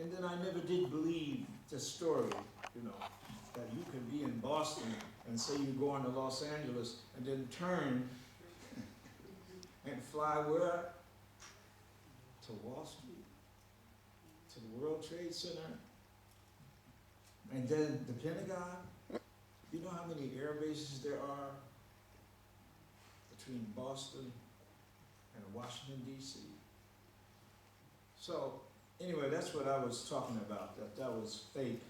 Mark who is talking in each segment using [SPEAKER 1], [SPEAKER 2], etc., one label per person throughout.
[SPEAKER 1] And then I never did believe the story, you know, that you can be in Boston and say you're going to Los Angeles and then turn and fly where? To Wall Street, to the World Trade Center, and then the Pentagon. You know how many air bases there are between Boston and Washington, D.C.? So, anyway, that's what I was talking about, that was fake.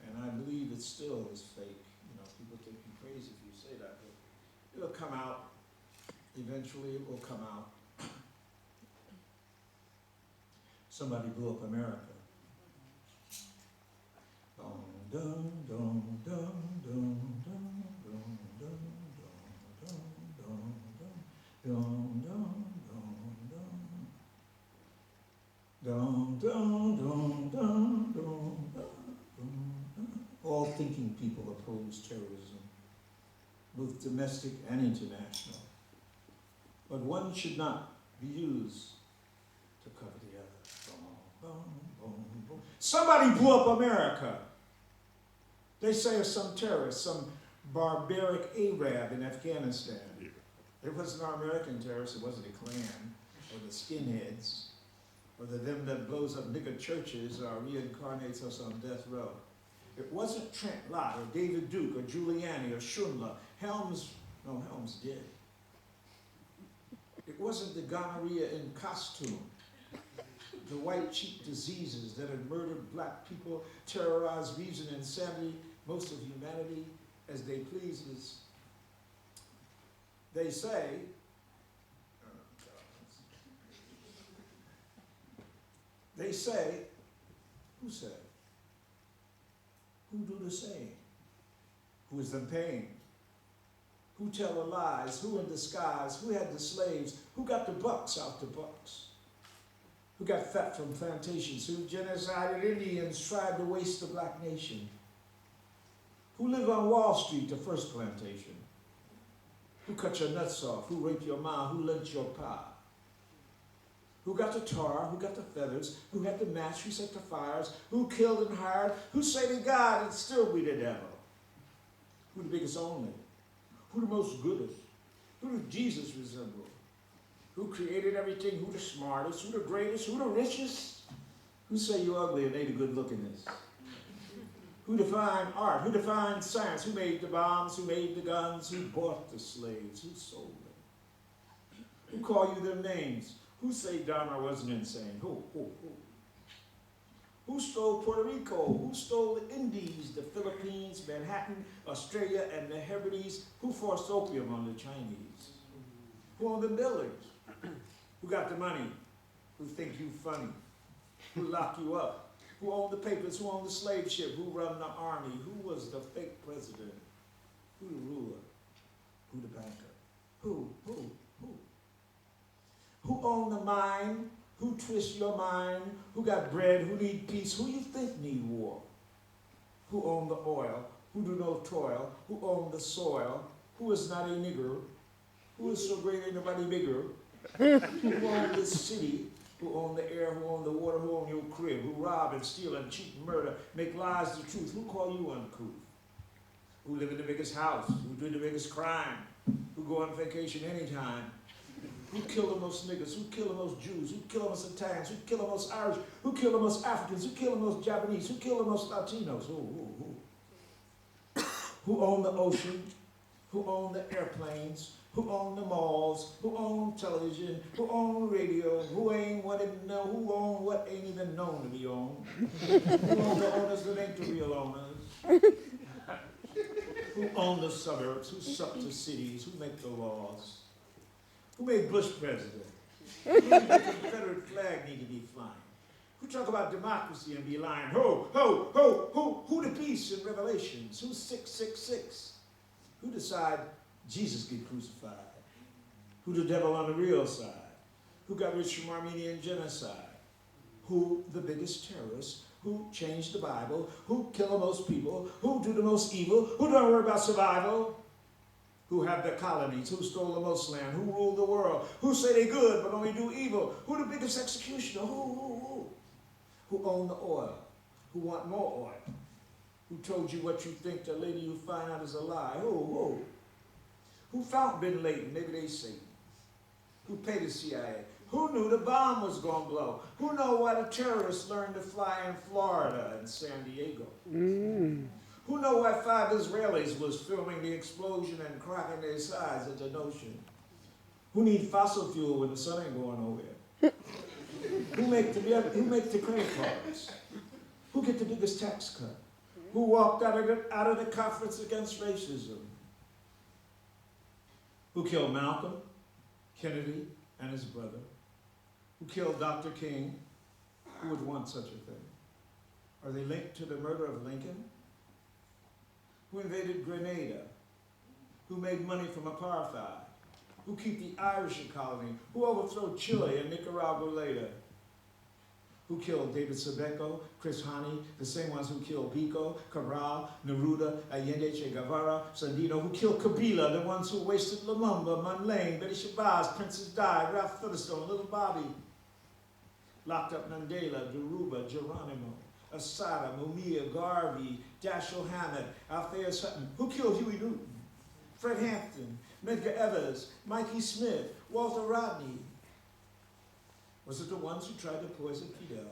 [SPEAKER 1] And I believe it still is fake. You know, people think you're crazy if you say that, but it'll come out. Eventually it will come out. Somebody blew up America. Dum, dum, dum, dum, dum, dum, dum, dum, dum, dum, dum, dum, dum, dum, dum, dum, dum, dum, dum. All thinking people oppose terrorism, both domestic and international. But one should not be used to cover the other. Boom, boom, boom, boom. Somebody blew up America. They say it's some terrorist, some barbaric Arab in Afghanistan. It wasn't our American terrorists, it wasn't the Klan or the skinheads or the them that blows up nigger churches or reincarnates us on death row. It wasn't Trent Lott or David Duke or Giuliani or Schindler. Helms did. It wasn't the gonorrhea in costume, the white cheek diseases that had murdered black people, terrorized reason and sanity, most of humanity, as they pleases. They say, who said? Who do the same? Who is in pain? Who tell the lies? Who in disguise? Who had the slaves? Who got the bucks out the bucks? Who got fat from plantations? Who genocided Indians, tried to waste the black nation? Who lived on Wall Street, the first plantation? Who cut your nuts off? Who raped your mom? Who lynched your pa? Who got the tar? Who got the feathers? Who had the match? Who set the fires? Who killed and hired? Who say to God and still be the devil? Who the biggest only? Who the most goodest? Who does Jesus resemble? Who created everything? Who the smartest? Who the greatest? Who the richest? Who say you ugly and they the good lookingness? Who defined art? Who defined science? Who made the bombs? Who made the guns? Who bought the slaves? Who sold them? Who call you their names? Who say Dahmer wasn't insane? Who? Who stole Puerto Rico? Who stole the Indies, the Philippines, Manhattan, Australia, and the Hebrides? Who forced opium on the Chinese? Who owned the buildings? Who got the money? Who think you funny? Who lock you up? Who owned the papers? Who owned the slave ship? Who run the army? Who was the fake president? Who the ruler? Who the banker? Who? Who owned the mine? Who twists your mind? Who got bread? Who need peace? Who you think need war? Who owned the oil? Who do no toil? Who owned the soil? Who is not a nigger? Who is so great ain't nobody bigger? Who owned this city? Who owned the air? Who owned the water? Who owned your crib? Who rob and steal and cheat and murder? Make lies the truth? Who call you uncouth? Who live in the biggest house? Who do the biggest crime? Who go on vacation anytime? Who kill the most niggas? Who kill the most Jews? Who kill the most Italians? Who kill the most Irish? Who kill the most Africans? Who kill the most Japanese? Who kill the most Latinos? Who own the ocean? Who own the airplanes? Who own the malls? Who own television? Who own radio? Who ain't what it know? Who own what ain't even known to be owned? Who own the owners that ain't the real owners? Who own the suburbs? Who suck the cities? Who make the laws? Who made Bush president? Who made the Confederate flag need to be flying? Who talk about democracy and be lying? Who the beast in Revelations? Who's 666? Who decide Jesus get crucified? Who the devil on the real side? Who got rich from Armenian genocide? Who the biggest terrorist? Who changed the Bible? Who kill the most people? Who do the most evil? Who don't worry about survival? Who have the colonies? Who stole the most land? Who ruled the world? Who say they good but only do evil? Who the biggest executioner? Who owned the oil? Who want more oil? Who told you what you think the lady you find out is a lie? Who found Bin Laden? Maybe they Satan. Who paid the CIA? Who knew the bomb was going to blow? Who know why the terrorists learned to fly in Florida and San Diego? Who know why 5 Israelis was filming the explosion and cracking their sides at the ocean? Who need fossil fuel when the sun ain't going nowhere? Who make the credit cards? Who get the biggest tax cut? Who walked out of the conference against racism? Who killed Malcolm, Kennedy, and his brother? Who killed Dr. King? Who would want such a thing? Are they linked to the murder of Lincoln? Who invaded Grenada? Who made money from apartheid? Who keep the Irish a colony? Who overthrew Chile and Nicaragua later? Who killed David Sebeco, Chris Hani, the same ones who killed Pico, Cabral, Neruda, Allende, Che Guevara, Sandino, who killed Kabila, the ones who wasted Lumumba, Manlane, Betty Shabazz, Princess Di, Ralph Featherstone, Little Bobby, locked up Mandela, Garuba, Geronimo, Asada, Mumia, Garvey, Dashiell Hammett, Althea Sutton. Who killed Huey Newton? Fred Hampton, Medgar Evers, Mikey Smith, Walter Rodney. Was it the ones who tried to poison Fidel?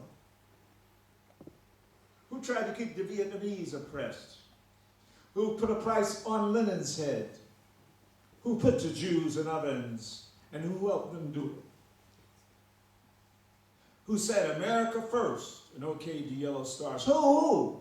[SPEAKER 1] Who tried to keep the Vietnamese oppressed? Who put a price on Lenin's head? Who put the Jews in ovens? And who helped them do it? Who said America first and okayed the yellow stars? Who?